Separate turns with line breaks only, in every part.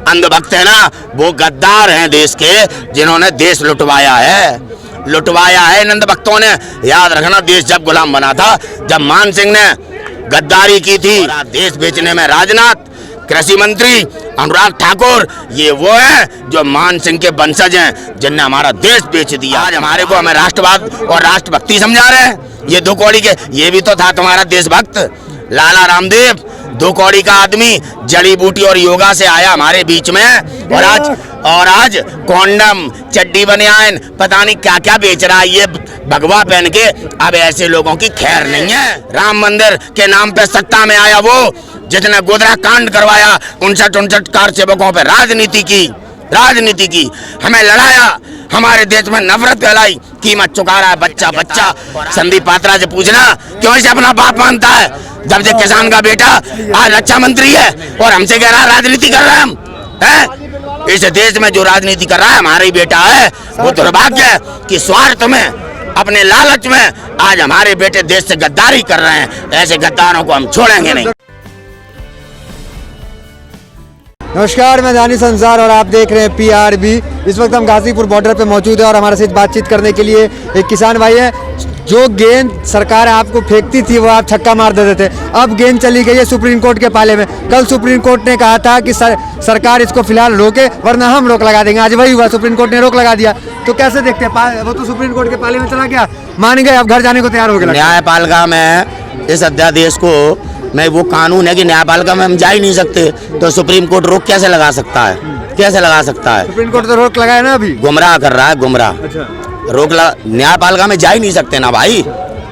अंधभक्त है ना, वो गद्दार हैं देश के, जिन्होंने देश लुटवाया है नंद भक्तों ने। याद रखना, देश जब गुलाम बना था, जब मान सिंह ने गद्दारी की थी, देश बेचने में राजनाथ, कृषि मंत्री अनुराग ठाकुर, ये वो है जो मान सिंह के वंशज हैं, जिनने हमारा देश बेच दिया। आज हमें राष्ट्रवाद और राष्ट्रभक्ति समझा रहे हैं। ये 2 कौड़ी के, ये भी तो था तुम्हारा देशभक्त लाला रामदेव, 2 कौड़ी का आदमी, जड़ी बूटी और योगा से आया हमारे बीच में, और आज कॉन्डम, चड्डी बनियान, पता नहीं क्या क्या बेच रहा है ये भगवा पहन के। अब ऐसे लोगों की खैर नहीं है। राम मंदिर के नाम पे सत्ता में आया वो, जिसने गोधरा कांड करवाया, 59 कार सेवकों पे राजनीति की, हमें लड़ाया, हमारे देश में नफरत फैलाई, कीमत चुका रहा है बच्चा। संदीप पात्रा से पूछना क्यों इसे अपना बाप मानता है, जब से किसान का बेटा आज रक्षा मंत्री है और हमसे कह रहा है राजनीति कर रहे हैं हम। इस देश में जो राजनीति कर रहा है हमारा ही बेटा है। वो दुर्भाग्य है कि स्वार्थ में, अपने लालच में आज हमारे बेटे देश से गद्दारी कर रहे हैं। ऐसे गद्दारों को हम छोड़ेंगे नहीं।
नमस्कार, मैं दानिश अंसार और आप देख रहे हैं PRB। इस वक्त हम गाजीपुर बॉर्डर पे मौजूद है और हमारे साथ बातचीत करने के लिए एक किसान भाई है। जो गेंद सरकार आपको फेंकती थी वो आप छक्का मार देते थे, अब गेंद चली गई है सुप्रीम कोर्ट के पाले में। कल सुप्रीम कोर्ट ने कहा था कि सरकार इसको फिलहाल रोके, वरना हम रोक लगा देंगे। आज वही हुआ, सुप्रीम कोर्ट ने रोक लगा दिया। तो कैसे देखते हैं, वो तो सुप्रीम कोर्ट के पाले में चला गया, मान गए, अब घर जाने को तैयार हो गए।
न्यायपालिका में इस अध्यादेश को, मैं वो कानून है कि न्यायपालिका में हम जा ही नहीं सकते, तो सुप्रीम कोर्ट रोक कैसे लगा सकता है?
सुप्रीम कोर्ट तो रोक लगाया ना, अभी
गुमराह कर रहा है, गुमराह।
अच्छा।
न्यायपालिका में जा ही नहीं सकते ना भाई।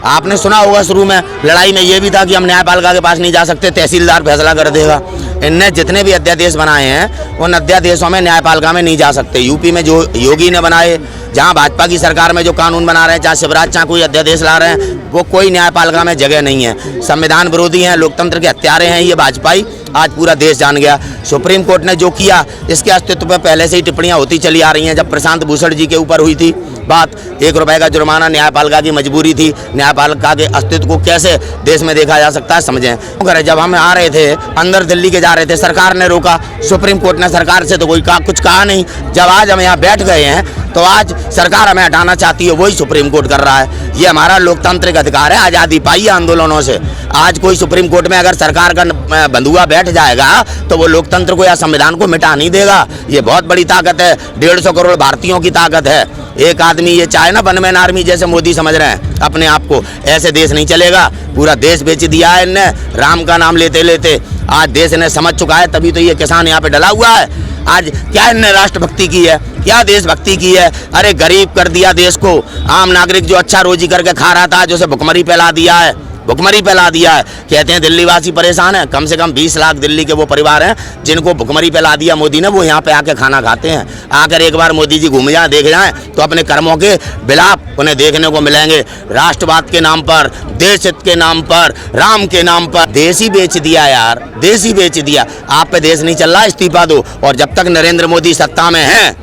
आपने सुना होगा शुरू में लड़ाई में ये भी था कि हम न्यायपालिका के पास नहीं जा सकते, तहसीलदार फैसला कर देगा। इनने जितने भी अध्यादेश बनाए हैं उन अध्यादेशों में न्यायपालिका में नहीं जा सकते। यूपी में जो योगी ने बनाए, जहां भाजपा की सरकार में जो कानून बना रहे हैं, चाहे शिवराज, चाहे कोई अध्यादेश ला रहे हैं, वो कोई न्यायपालिका में जगह नहीं है। संविधान विरोधी हैं, लोकतंत्र के हत्यारे हैं ये भाजपाई। आज पूरा देश जान गया। सुप्रीम कोर्ट ने जो किया, इसके अस्तित्व पर पहले से ही टिप्पणियां होती चली आ रही हैं। जब प्रशांत भूषण जी के ऊपर हुई थी बात, 1 रुपए का जुर्माना, न्यायपालिका की मजबूरी थी। न्यायपालिका के अस्तित्व को कैसे देश में देखा जा सकता है, समझें। जब हम आ रहे थे, अंदर दिल्ली के जा रहे थे, सरकार ने रोका। सुप्रीम कोर्ट ने सरकार से तो कोई कुछ कहा नहीं। जब आज हम यहाँ बैठ गए हैं, तो आज सरकार हमें हटाना चाहती है, वही सुप्रीम कोर्ट कर रहा है। ये हमारा लोकतांत्रिक अधिकार है, आज़ादी पाई है आंदोलनों से। आज कोई सुप्रीम कोर्ट में अगर सरकार का बंधुआ बैठ जाएगा तो वो लोकतंत्र को या संविधान को मिटा नहीं देगा। ये बहुत बड़ी ताकत है, 150 करोड़ भारतीयों की ताकत है। एक आदमी ये चाहे ना वन मैन आर्मी जैसे मोदी समझ रहे हैं अपने आप को, ऐसे देश नहीं चलेगा। पूरा देश बेच दिया है इनने, राम का नाम लेते लेते। आज देश ने समझ चुका है, तभी तो ये किसान यहाँ पे डला हुआ है। आज क्या इनने राष्ट्रभक्ति की है, क्या देशभक्ति की है? अरे गरीब कर दिया देश को। आम नागरिक जो अच्छा रोजी करके खा रहा था, जो उसे भुखमरी फैला दिया है। कहते हैं दिल्ली वासी परेशान है। कम से कम 20 लाख दिल्ली के वो परिवार हैं जिनको भुखमरी फैला दिया मोदी ने। वो यहाँ पे आके खाना खाते हैं। आकर एक बार मोदी जी घूम जाए, देख जाएं, तो अपने कर्मों के विलाप उन्हें देखने को मिलेंगे। राष्ट्रवाद के नाम पर, देश हित के नाम पर, राम के नाम पर देश ही बेच दिया यार, देश ही बेच दिया। आप पे देश नहीं चल रहा, इस्तीफा दो। और जब तक नरेंद्र मोदी सत्ता में है,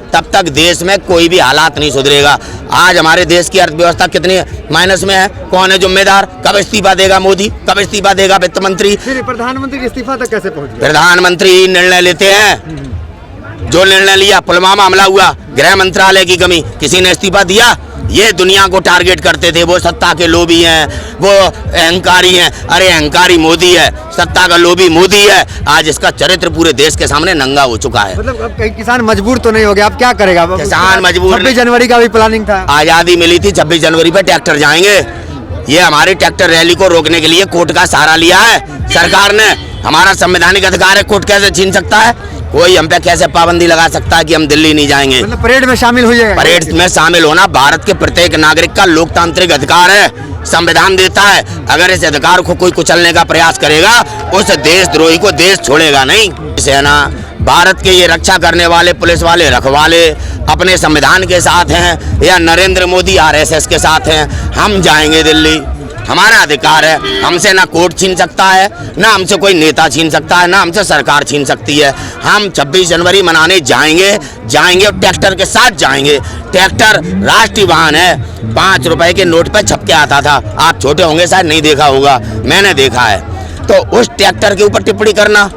तब तक देश में कोई भी हालात नहीं सुधरेगा। आज हमारे देश की अर्थव्यवस्था कितनी माइनस में है, कौन है जिम्मेदार? कब इस्तीफा देगा मोदी, कब इस्तीफा देगा वित्त मंत्री?
प्रधानमंत्री के इस्तीफा तक कैसे पहुंचे?
प्रधानमंत्री निर्णय लेते हैं, जो निर्णय लिया, पुलवामा हमला हुआ, गृह मंत्रालय की कमी, किसी ने इस्तीफा दिया? ये दुनिया को टारगेट करते थे, वो सत्ता के लोभी हैं, वो अहंकारी हैं। अरे अहंकारी मोदी है, सत्ता का लोभी मोदी है। आज इसका चरित्र पूरे देश के सामने नंगा हो चुका है।
मतलब अब कहीं किसान मजबूर तो नहीं हो गया, अब क्या करेगा?
किसान मजबूर।
26 जनवरी का भी प्लानिंग था,
आजादी मिली थी, 26 जनवरी पे ट्रैक्टर जाएंगे। ये हमारी ट्रैक्टर रैली को रोकने के लिए कोर्ट का सहारा लिया है सरकार ने। हमारा संवैधानिक अधिकार है, कोर्ट कैसे छीन सकता है? कोई हम पे कैसे पाबंदी लगा सकता है कि हम दिल्ली नहीं जाएंगे?
मतलब परेड में शामिल हुई है?
परेड में शामिल होना भारत के प्रत्येक नागरिक का लोकतांत्रिक अधिकार है, संविधान देता है। अगर इस अधिकार को कोई कुचलने का प्रयास करेगा, उस देशद्रोही को देश छोड़ेगा नहीं। सेना, भारत के ये रक्षा करने वाले पुलिस वाले, रखवाले अपने संविधान के साथ हैं या नरेंद्र मोदी RSS के साथ हैं। हम जाएंगे दिल्ली, हमारा अधिकार है। हमसे ना कोर्ट छीन सकता है, ना हमसे कोई नेता छीन सकता है, ना हमसे सरकार छीन सकती है। हम 26 जनवरी मनाने जाएंगे और ट्रैक्टर के साथ जाएंगे। ट्रैक्टर राष्ट्रीय वाहन है, 5 रुपए के नोट पे छप के आता था। आप छोटे होंगे, शायद नहीं देखा होगा, मैंने देखा है। तो उस ट्रैक्टर के ऊपर टिप्पणी करना,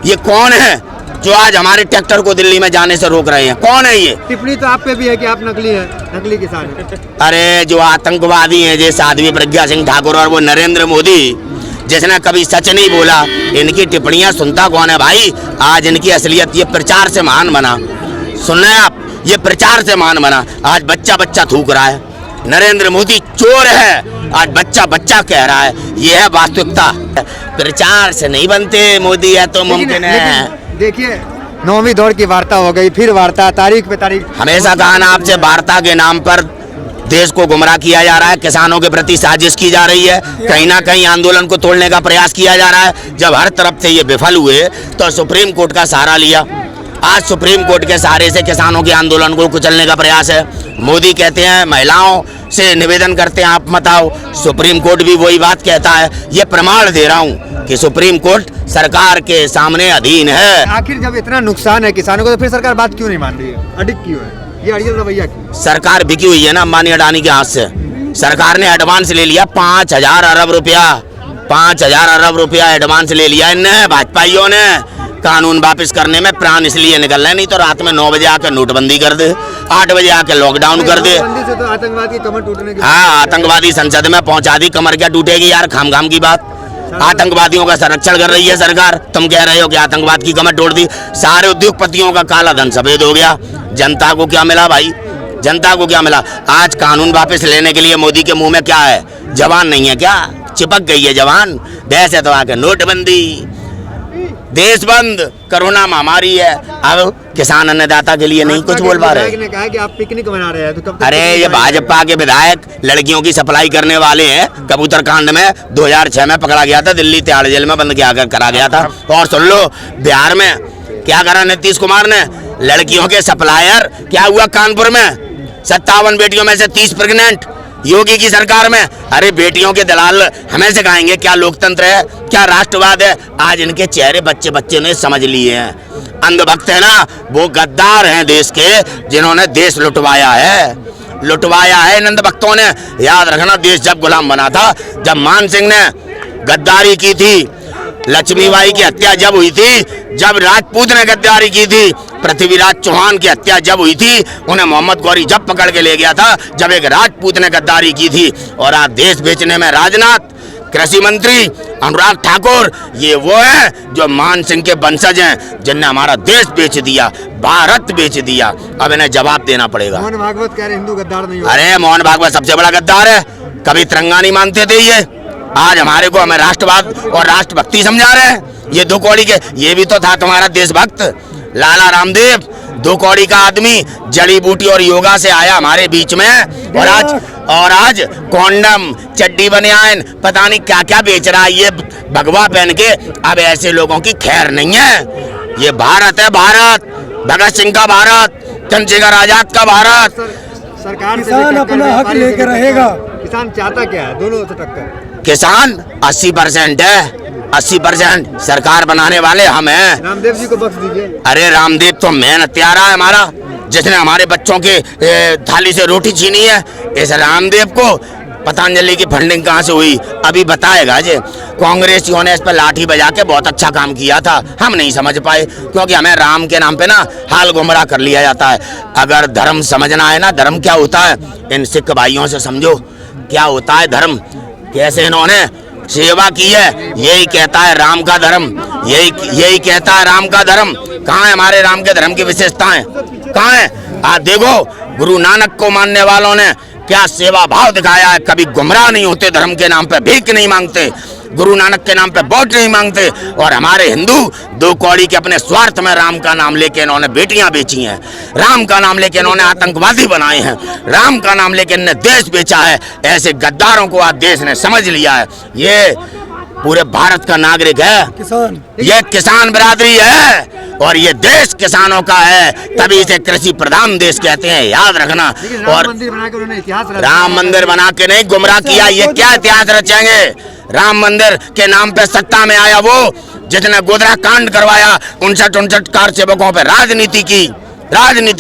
ये कौन है जो आज हमारे ट्रैक्टर को दिल्ली में जाने से रोक रहे हैं? कौन है ये?
टिप्पणी तो आप पे भी है कि आप नकली हैं, नकली किसान हैं।
अरे जो आतंकवादी हैं जैसे साध्वी प्रज्ञा सिंह ठाकुर और वो नरेंद्र मोदी, जिसने कभी सच नहीं बोला, इनकी टिप्पणियां सुनता कौन है भाई? आज इनकी असलियत ये प्रचार से महान बना। सुन रहे हैं आप? ये प्रचार से महान बना। आज बच्चा बच्चा थूक रहा है, नरेंद्र मोदी चोर है, आज बच्चा बच्चा कह रहा है। ये है वास्तविकता। प्रचार से नहीं बनते मोदी है तो मुमकिन है।
देखिए 9वीं दौर की वार्ता हो गई, फिर वार्ता, तारीख पे तारीख।
हमेशा कहा ना आपसे, वार्ता के नाम पर देश को गुमराह किया जा रहा है, किसानों के प्रति साजिश की जा रही है, कहीं ना कहीं आंदोलन को तोड़ने का प्रयास किया जा रहा है। जब हर तरफ से ये विफल हुए तो सुप्रीम कोर्ट का सहारा लिया। आज सुप्रीम कोर्ट के सहारे से किसानों के आंदोलन को कुचलने का प्रयास है। मोदी कहते हैं महिलाओं से निवेदन करते हैं आप मत आओ, सुप्रीम कोर्ट भी वही बात कहता है। ये प्रमाण दे रहा हूँ कि सुप्रीम कोर्ट सरकार के सामने अधीन है।
आखिर जब इतना नुकसान है किसानों को तो फिर सरकार बात क्यों नहीं मान रही है? अडिग क्यों है? ये अड़ियल रवैया क्यों?
सरकार बिकी हुई है ना अंबानी अडानी के हाथ से। सरकार ने एडवांस ले लिया 5,000 अरब रुपया, 5,000 अरब रुपया एडवांस ले लिया इनने, भाजपाइयों ने। कानून वापस करने में प्राण इसलिए निकल रहे, नहीं तो रात में 9 बजे आकर नोटबंदी कर दे, 8 बजे आकर लॉकडाउन कर दे।
नोटबंदी से तो आतंकवाद की कमर टूटने की।
हाँ, आतंकवादी संसद में पहुंचा दी, कमर क्या टूटेगी यार, खाम खाम की बात। आतंकवादियों का संरक्षण कर रही है सरकार, तुम कह रहे हो कि आतंकवाद की कमर तोड़ दी। सारे उद्योगपतियों का काला धन सफेद हो गया। जनता को क्या मिला भाई? जनता को क्या मिला? आज कानून वापस लेने के लिए मोदी के मुंह में क्या है? जवान नहीं है क्या? चिपक गई है जवान। वैसे तो आके नोटबंदी, देश बंद, कोरोना महामारी है, अब किसान अन्नदाता के लिए नहीं कुछ बोल पा रहे।
ने कहा कि आप पिकनिक मना रहे हैं तो कब तक?
अरे ये भाजपा के विधायक लड़कियों की सप्लाई करने वाले हैं। कबूतर कांड में 2006 में पकड़ा गया था, दिल्ली तिहाड़ जेल में बंद किया करा गया था। और सुन लो, बिहार में क्या करा नीतीश कुमार ने? लड़कियों के सप्लायर। क्या हुआ कानपुर में? 57 बेटियों में से 30 प्रेग्नेंट योगी की सरकार में। अरे बेटियों के दलाल हमें सिखाएंगे क्या लोकतंत्र है, क्या राष्ट्रवाद है? आज इनके चेहरे बच्चे बच्चे ने समझ लिए हैं। अंधभक्त है ना, वो गद्दार हैं देश के, जिन्होंने देश लुटवाया है, लुटवाया है इन अंधभक्तों ने। याद रखना, देश जब गुलाम बना था, जब मान सिंह ने गद्दारी की थी, लक्ष्मीबाई की हत्या जब हुई थी, जब राजपूत ने गद्दारी की थी, पृथ्वीराज चौहान की हत्या जब हुई थी, उन्हें मोहम्मद गौरी जब पकड़ के ले गया था, जब एक राजपूत ने गद्दारी की थी। और आज देश बेचने में राजनाथ, कृषि मंत्री अनुराग ठाकुर, ये वो है जो मान सिंह के वंशज हैं, जिनने हमारा देश बेच दिया, भारत बेच दिया। अब इन्हें जवाब देना पड़ेगा।
मोहन भागवत कह रहे हिंदू गद्दार नहीं हो।
अरे मोहन भागवत सबसे बड़ा गद्दार है। कभी तिरंगा नहीं मानते थे ये, आज हमारे को हमें राष्ट्रवाद और राष्ट्रभक्ति समझा रहे हैं। ये 2 कौड़ी के, ये भी तो था तुम्हारा देशभक्त लाला रामदेव, 2 कौड़ी का आदमी, जड़ी बूटी और योगा से आया हमारे बीच में। और आज कॉन्डम, चड्डी बनियान, पता नहीं क्या क्या बेच रहा है ये भगवा पहन के। अब ऐसे लोगों की खैर नहीं है। ये भारत है, भारत, भगत सिंह का भारत, चंद्रशेखर आजाद का भारत।
सरकार
किसान अपना हक लेकर रहेगा।
किसान चाहता क्या है? दोनों से टक्कर।
किसान 80% है, 80% सरकार बनाने वाले हम हैं।
रामदेव जी को बख्श दीजिए।
अरे रामदेव तो मेहनत प्यारा है हमारा, जिसने हमारे बच्चों के थाली से रोटी छीनी है। इस रामदेव को पतंजलि की फंडिंग कहाँ से हुई अभी बताएगा जी। कांग्रेसियों ने इस पर लाठी बजा के बहुत अच्छा काम किया था, हम नहीं समझ पाए, क्योंकि हमें राम के नाम पे ना हाल गुमराह कर लिया जाता है। अगर धर्म समझना है ना, धर्म क्या होता है, इन सिख भाइयों से समझो क्या होता है धर्म, कैसे इन्होंने सेवा की है। यही कहता है राम का धर्म, यही कहता है राम का धर्म। कहाँ है हमारे राम के धर्म की विशेषताएं, कहाँ है? आज देखो, गुरु नानक को मानने वालों ने क्या सेवा भाव दिखाया है। कभी गुमराह नहीं होते, धर्म के नाम पे भीख नहीं मांगते, गुरु नानक के नाम पे वोट नहीं मांगते। और हमारे हिंदू 2 कौड़ी के अपने स्वार्थ में राम का नाम लेके इन्होंने बेटियां बेची हैं, राम का नाम लेके इन्होंने आतंकवादी बनाए हैं, राम का नाम लेके इन्होंने देश बेचा है। ऐसे गद्दारों को आज देश ने समझ लिया है। ये पूरे भारत का नागरिक है,
किसान,
ये किसान बिरादरी है, और ये देश किसानों का है, तभी इसे कृषि प्रधान देश कहते हैं, याद रखना। और राम मंदिर बना के नहीं गुमराह किया, ये क्या इतिहास रचेंगे? राम मंदिर के नाम पे सत्ता में आया वो जिसने गोधरा कांड करवाया, 59 कार सेवकों पे राजनीति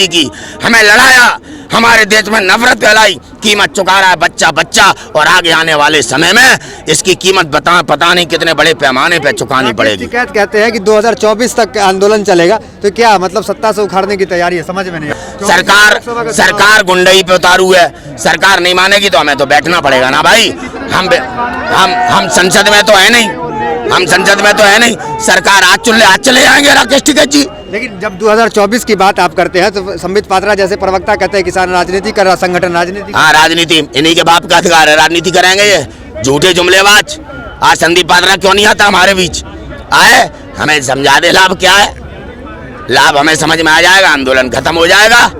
की, हमें लड़ाया, हमारे देश में नफरत फैलाई, कीमत चुका रहा है बच्चा बच्चा, और आगे आने वाले समय में इसकी कीमत पता नहीं कितने बड़े पैमाने पे चुकानी पड़ेगी।
शिकायत कहते हैं कि 2024 तक आंदोलन चलेगा, तो क्या मतलब सत्ता से उखाड़ने की तैयारी है? समझ में नहीं आया।
सरकार गुंडई पे उतारू है, सरकार नहीं मानेगी तो हमें तो बैठना पड़ेगा ना भाई। हम संसद में तो है नहीं, सरकार आज चले जाएंगे राकेश टिकैत जी।
लेकिन जब 2024 की बात आप करते हैं तो संबित पात्रा जैसे प्रवक्ता कहते हैं किसान राजनीति कर रहा, संगठन राजनीति।
हाँ, राजनीति इन्हीं के बाप का अधिकार है, राजनीति करेंगे ये झूठे जुमलेबाज। आज संदीप पात्रा क्यों नहीं आता हमारे बीच? आए, हमें समझा दे लाभ क्या है। लाभ हमें समझ में आ जाएगा, आंदोलन खत्म हो जाएगा।